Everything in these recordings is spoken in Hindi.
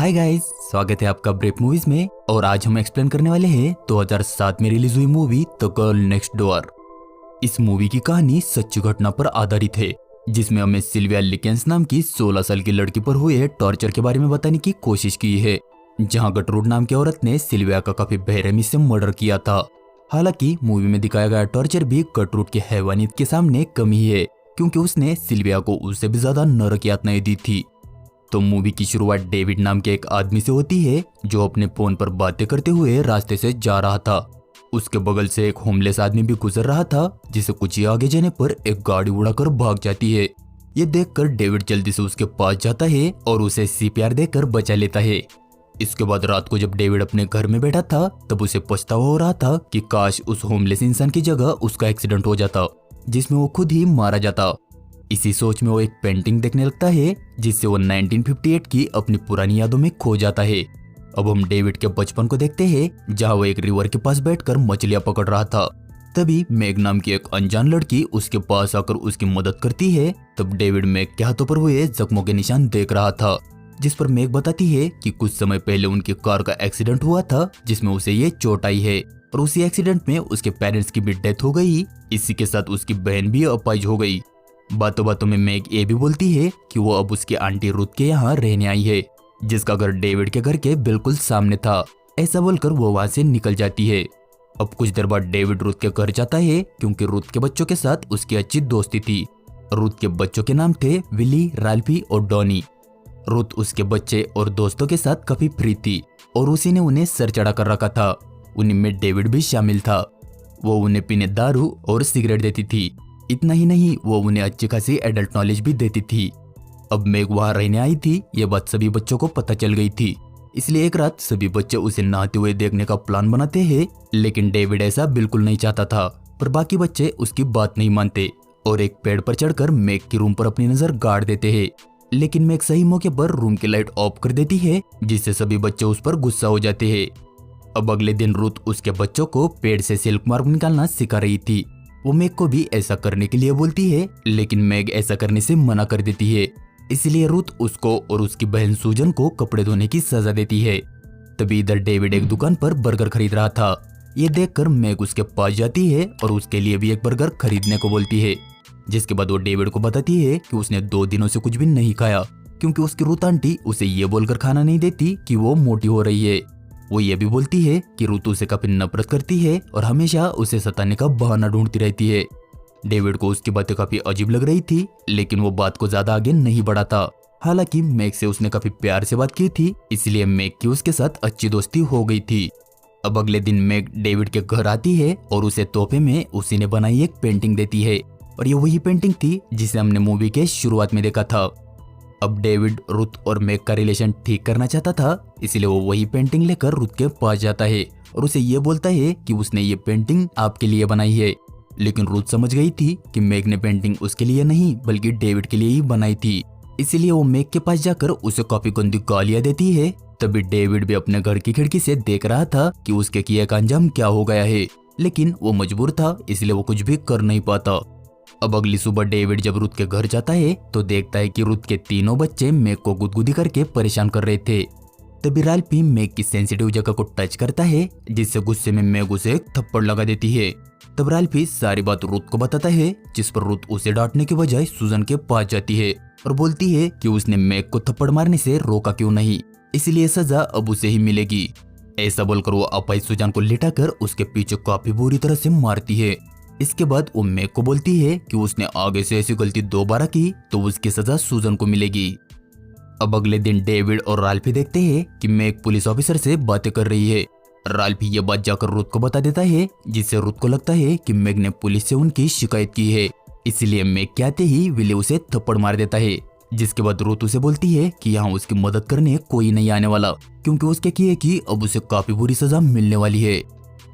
हाय गाइस, स्वागत है आपका ब्रेक मूवीज में। और आज हम एक्सप्लेन करने वाले हैं 2007 में रिलीज हुई movie the girl next door. इस मूवी की कहानी सच्ची घटना पर आधारित है, जिसमें हमें सिल्विया लिकेंस नाम की 16 साल की लड़की पर हुए टॉर्चर के बारे में बताने की कोशिश की है, जहां गटरूड नाम की औरत ने सिल्विया का काफी बेरहमी से मर्डर किया था। हालांकि मूवी में दिखाया गया टॉर्चर भी गटरूड की हैवानियत के सामने कम ही है, क्योंकि उसने सिल्विया को उससे भी ज्यादा नरक यातनाएं दी थी। तो मूवी की शुरुआत डेविड नाम के एक आदमी से होती है, जो अपने फोन पर बातें करते हुए रास्ते से जा रहा था। उसके बगल से एक होमलेस आदमी भी गुजर रहा था, जिसे कुछ ही आगे जाने पर एक गाड़ी उड़ाकर भाग जाती है। ये देखकर डेविड जल्दी से उसके पास जाता है और उसे सीपीआर देकर बचा लेता है। इसके बाद रात को जब डेविड अपने घर में बैठा था, तब उसे पछतावा हो रहा था कि काश उस होमलेस इंसान की जगह उसका एक्सीडेंट हो जाता, जिसमें वो खुद ही मारा जाता। इसी सोच में वो एक पेंटिंग देखने लगता है, जिससे वो 1958 की अपनी पुरानी यादों में खो जाता है। अब हम डेविड के बचपन को देखते हैं, जहां वो एक रिवर के पास बैठकर मछलियां पकड़ रहा था। तभी मैग नाम की एक अनजान लड़की उसके पास आकर उसकी मदद करती है। तब डेविड मैग के हाथों पर हुए जख्मों के निशान देख रहा था, जिस पर मैग बताती है कि कुछ समय पहले उनकी कार का एक्सीडेंट हुआ था, जिसमें उसे ये चोट आई है और उसी एक्सीडेंट में उसके पेरेंट्स की भी डेथ हो गई। इसी के साथ उसकी बहन भी अपाहिज हो गई। बातों बातों में मैग ये भी बोलती है कि वो अब उसकी आंटी रुथ के यहाँ रहने आई है, जिसका घर डेविड के घर के बिल्कुल सामने था। ऐसा बोलकर वो वहां से निकल जाती है। अब कुछ देर बाद डेविड रुथ के घर जाता है, क्योंकि रुथ के बच्चों के साथ उसकी अच्छी दोस्ती थी। रुथ के बच्चों के नाम थे विली, राल्फी और डॉनी। रुथ उसके बच्चे और दोस्तों के साथ काफी फ्री थी और उसी ने उन्हें सर चढ़ा कर रखा था। उन्हीं में डेविड भी शामिल था। वो उन्हें पीने दारू और सिगरेट देती थी। इतना ही नहीं, वो उन्हें अच्छी खासी एडल्ट नॉलेज भी देती थी। अब मैग वहां रहने आई थी, ये बात सभी बच्चों को पता चल गई थी। इसलिए एक रात सभी बच्चे उसे नहाते हुए देखने का प्लान बनाते हैं, लेकिन डेविड ऐसा बिल्कुल नहीं चाहता था। पर बाकी बच्चे उसकी बात नहीं मानते और एक पेड़ पर चढ़कर मैग के रूम पर अपनी नजर गाड़ देते हैं। लेकिन मैग सही मौके पर रूम की लाइट ऑफ कर देती है, जिससे सभी बच्चे उस पर गुस्सा हो जाते हैं। अब अगले दिन रुथ उसके बच्चों को पेड़ से सिल्क मार्क निकालना सिखा रही थी। वो मैग को भी ऐसा करने के लिए बोलती है, लेकिन मैग ऐसा करने से मना कर देती है। इसलिए रुथ उसको और उसकी बहन सूजन को कपड़े धोने की सजा देती है। तभी इधर डेविड एक दुकान पर बर्गर खरीद रहा था। ये देखकर मैग उसके पास जाती है और उसके लिए भी एक बर्गर खरीदने को बोलती है, जिसके बाद वो डेविड को बताती है कि उसने 2 दिनों से कुछ भी नहीं खाया, क्योंकि उसकी रुथ आंटी उसे ये बोलकर खाना नहीं देती कि वो मोटी हो रही है। वो ये भी बोलती है कि रुथ उसे काफी नफरत करती है और हमेशा उसे सताने का बहाना ढूंढती रहती है। डेविड को उसकी बातें काफी अजीब लग रही थी, लेकिन वो बात को ज्यादा आगे नहीं बढ़ा था। हालांकि मैग से उसने काफी प्यार से बात की थी, इसलिए मैग की उसके साथ अच्छी दोस्ती हो गई थी। अब अगले दिन मैग डेविड के घर आती है और उसे तोहफे में उसी ने बनाई एक पेंटिंग देती है, और ये वही पेंटिंग थी जिसे हमने मूवी के शुरुआत में देखा था। अब डेविड रुथ और मैग का रिलेशन ठीक करना चाहता था, इसलिए वो वही पेंटिंग लेकर रुथ के पास जाता है और उसे ये बोलता है कि उसने ये पेंटिंग आपके लिए बनाई है। लेकिन रुथ समझ गई थी कि मैग ने पेंटिंग उसके लिए नहीं बल्कि डेविड के लिए ही बनाई थी, इसलिए वो मैग के पास जाकर उसे काफी गंदी गालियां देती है। तभी डेविड भी अपने घर की खिड़की से देख रहा था कि उसके किए का अंजाम क्या हो गया है, लेकिन वो मजबूर था, इसलिए वो कुछ भी कर नहीं पाता। अब अगली सुबह डेविड जब रुथ के घर जाता है तो देखता है कि रुथ के तीनों बच्चे मैग को गुदगुदी करके परेशान कर रहे थे। तभी राल्फी मैग की सेंसिटिव जगह को टच करता है, जिससे गुस्से में मैग उसे एक थप्पड़ लगा देती है। तब राल्फी सारी बात रुथ को बताता है, जिस पर रुथ उसे डांटने के बजाय सूजन के पास जाती है और बोलती है कि उसने मैग को थप्पड़ मारने से रोका क्यों नहीं, इसलिए सजा अब उसे ही मिलेगी। ऐसा बोलकर वो अपाहिज सूजन को लिटाकर उसके पीछे काफी बुरी तरह से मारती है। इसके बाद वो मैग को बोलती है कि उसने आगे से ऐसी गलती दोबारा की तो उसकी सजा सूजन को मिलेगी। अब अगले दिन डेविड और राल्फी देखते हैं कि मैग पुलिस ऑफिसर से बातें कर रही है। राल्फी ये बात जाकर रुथ को बता देता है, जिससे रुथ को लगता है कि मैग ने पुलिस से उनकी शिकायत की है। इसलिए मैग के आते ही विले उसे थप्पड़ मार देता है, जिसके बाद रुथ उसे बोलती है कि यहाँ उसकी मदद करने कोई नहीं आने वाला, क्योंकि उसके किए की अब उसे काफी बुरी सजा मिलने वाली है।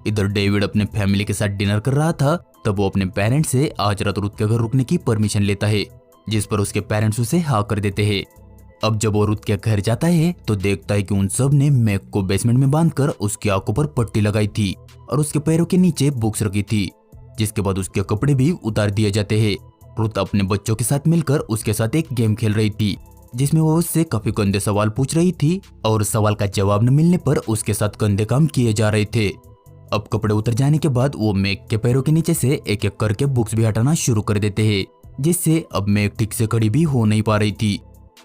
इधर डेविड अपने फैमिली के साथ डिनर कर रहा था, तब वो अपने पेरेंट्स से आज रात रुथ के घर रुकने की परमिशन लेता है, जिस पर उसके पेरेंट्स उसे हाँ कर देते हैं। अब जब वो रुथ के घर जाता है तो देखता है कि उन सब ने मैग को बेसमेंट में बांधकर उसकी आंखों पर पट्टी लगाई थी और उसके पैरों के नीचे बुक्स रखी थी, जिसके बाद उसके कपड़े भी उतार दिए जाते हैं। रुथ अपने बच्चों के साथ मिलकर उसके साथ एक गेम खेल रही थी, जिसमें वो उससे काफी गंदे सवाल पूछ रही थी और सवाल का जवाब न मिलने पर उसके साथ गंदे काम किए जा रहे थे। अब कपड़े उतर जाने के बाद वो मैग के पैरों के नीचे से एक एक करके बुक्स भी हटाना शुरू कर देते हैं, जिससे अब मैग ठीक से खड़ी भी हो नहीं पा रही थी।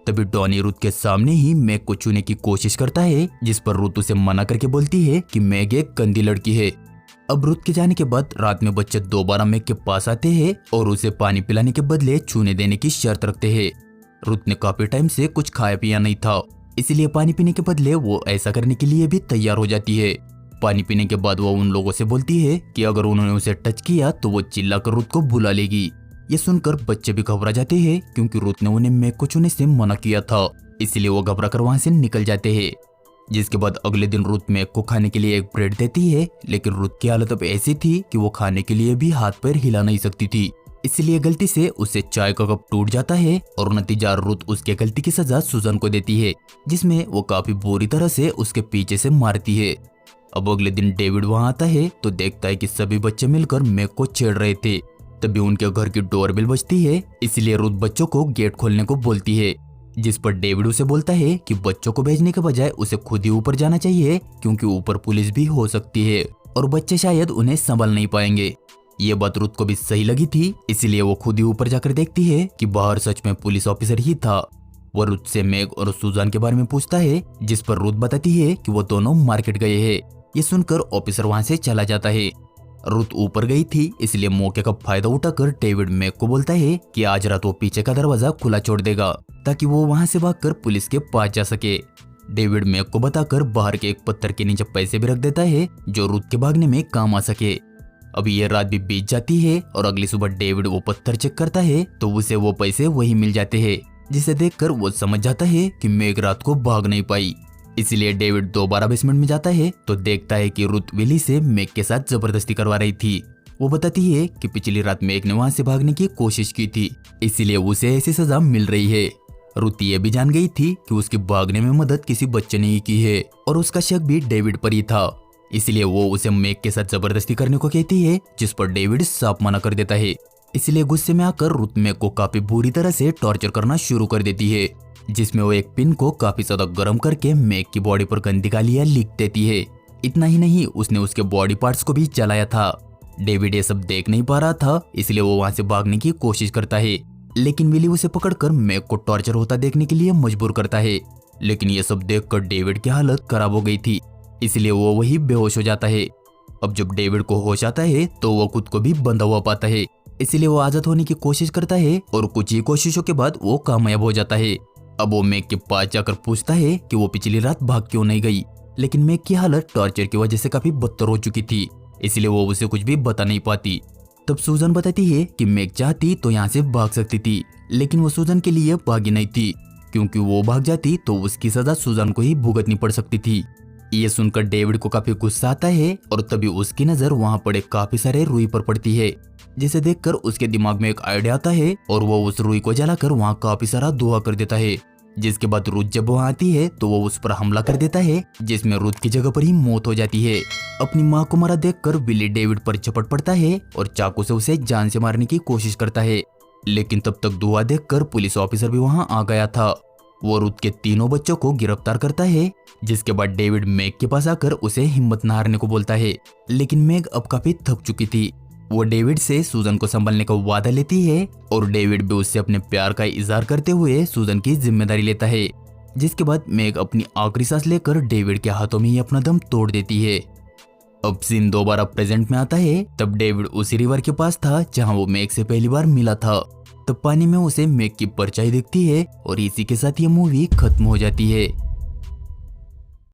तभी डॉनी रुथ के सामने ही मैग को छूने की कोशिश करता है, जिस पर रुथ उसे मना करके बोलती है कि मैग एक गंदी लड़की है। अब रुथ के जाने के बाद रात में बच्चे दोबारा मैग के पास आते हैं और उसे पानी पिलाने के बदले छूने देने की शर्त रखते हैं। रुथ ने काफी टाइम से कुछ खाया पिया नहीं था, इसलिए पानी पीने के बदले वो ऐसा करने के लिए भी तैयार हो जाती है। पानी पीने के बाद वो उन लोगों से बोलती है कि अगर उन्होंने उसे टच किया तो वो चिल्लाकर रुथ को बुला लेगी। ये सुनकर बच्चे भी घबरा जाते हैं, क्योंकि रुथ ने उन्हें मैग को छूने से मना किया था, इसलिए वो घबरा कर वहां से निकल जाते हैं। जिसके बाद अगले दिन रुथ मैग को खाने के लिए एक ब्रेड देती है, लेकिन रुथ की हालत अब ऐसी थी कि वो खाने के लिए भी हाथ पैर हिला नहीं सकती थी, इसलिए गलती से उसे चाय का कप टूट जाता है और नतीजा रुथ उसके गलती की सजा सुजन को देती है, जिसमें वो काफी बुरी तरह से उसके पीछे से मारती है। अब अगले दिन डेविड वहां आता है तो देखता है कि सभी बच्चे मिलकर मैग को छेड़ रहे थे। तभी उनके घर की डोरबेल बजती है, इसलिए रुथ बच्चों को गेट खोलने को बोलती है, जिस पर डेविड उसे बोलता है कि बच्चों को भेजने के बजाय उसे खुद ही ऊपर जाना चाहिए, क्योंकि ऊपर पुलिस भी हो सकती है और बच्चे शायद उन्हें संभाल नहीं पाएंगे। ये बात रुथ को भी सही लगी थी, इसलिए वो खुद ही ऊपर जाकर देखती है कि बाहर सच में पुलिस ऑफिसर ही था। वो रुथ से मैग और सुजान के बारे में पूछता है, जिस पर रुथ बताती है कि वो दोनों मार्केट गए हैं। ये सुनकर ऑफिसर वहां से चला जाता है। रुथ ऊपर गई थी, इसलिए मौके का फायदा उठाकर डेविड मैग को बोलता है कि आज रात वो पीछे का दरवाजा खुला छोड़ देगा, ताकि वो वहां से भागकर पुलिस के पास जा सके। डेविड मैग को बताकर बाहर के एक पत्थर के नीचे पैसे भी रख देता है, जो रुथ के भागने में काम आ सके। अभी ये रात भी बीत जाती है और अगली सुबह डेविड वो पत्थर चेक करता है तो उसे वो पैसे वही मिल जाते हैं, जिसे देखकर वो समझ जाता है कि मैग रात को भाग नहीं पाई। इसलिए डेविड दोबारा बेसमेंट में जाता है तो देखता है कि रुथ विली से मैग के साथ जबरदस्ती करवा रही थी। वो बताती है कि पिछली रात मैग ने वहां से भागने की कोशिश की थी, इसलिए उसे ऐसी सजा मिल रही है। रुथ ये भी जान गई थी कि उसके भागने में मदद किसी बच्चे ने ही की है और उसका शक भी डेविड पर ही था, इसलिए वो उसे मैग के साथ जबरदस्ती करने को कहती है, जिस पर डेविड साफ मना कर देता है। इसलिए गुस्से में आकर रुथ मैग को काफी बुरी तरह से टॉर्चर करना शुरू कर देती है, जिसमें वो एक पिन को काफी ज्यादा गर्म करके मैग की बॉडी पर गंदी गालियां लिख देती है। इतना ही नहीं, उसने उसके बॉडी पार्ट्स को भी जलाया था। डेविड ये सब देख नहीं पा रहा था, इसलिए वो वहां से भागने की कोशिश करता है, लेकिन विली उसे पकड़कर मैग को टॉर्चर होता देखने के लिए मजबूर करता है। लेकिन ये सब देखकर डेविड की हालत खराब हो गई थी, इसलिए वो वही बेहोश हो जाता है। अब जब डेविड को होश आता है तो वो खुद को भी बंधा हुआ पाता है, इसलिए वो आजाद होने की कोशिश करता है और कुछ ही कोशिशों के बाद वो कामयाब हो जाता है। अब वो मैग के पास जाकर पूछता है कि वो पिछली रात भाग क्यों नहीं गई, लेकिन मैग की हालत टॉर्चर की वजह से काफी बदतर हो चुकी थी, इसलिए वो उसे कुछ भी बता नहीं पाती। तब सुजन बताती है कि मैग चाहती तो यहाँ से भाग सकती थी, लेकिन वो सुजन के लिए भागी नहीं थी, क्योंकि वो भाग जाती तो उसकी सजा सुजन को ही भुगतनी पड़ सकती थी। ये सुनकर डेविड को काफी गुस्सा आता है और तभी उसकी नजर वहां पड़े काफी सारे रुई पर पड़ती है, जिसे देखकर उसके दिमाग में एक आइडिया आता है और वो उस रुई को जलाकर वहां काफी सारा धुआं कर देता है। जिसके बाद रुथ जब वहां आती है तो वो उस पर हमला कर देता है, जिसमें रुथ की जगह पर ही मौत हो जाती है। अपनी मां को मारा देखकर विली डेविड पर झपट पड़ता है और चाकू से उसे जान से मारने की कोशिश करता है, लेकिन तब तक धुआं देखकर पुलिस ऑफिसर भी वहां आ गया था। वो रुथ के तीनों बच्चों को गिरफ्तार करता है, जिसके बाद डेविड मैग के पास आकर उसे हिम्मत न हारने को बोलता है, लेकिन मैग अब काफी थक चुकी थी। वो डेविड से सुजन को संभालने का वादा लेती है और डेविड भी उससे अपने प्यार का इजहार करते हुए सुजन की जिम्मेदारी लेता है। जिसके बाद मैग अपनी आखिरी सांस लेकर डेविड के हाथों में ही अपना दम तोड़ देती है। अब सीन दोबारा प्रेजेंट में आता है। तब डेविड उसी रिवर के पास था जहां वो मैग से पहली बार मिला था। तब पानी में उसे मैग की परछाई दिखती है और इसी के साथ ये मूवी खत्म हो जाती है।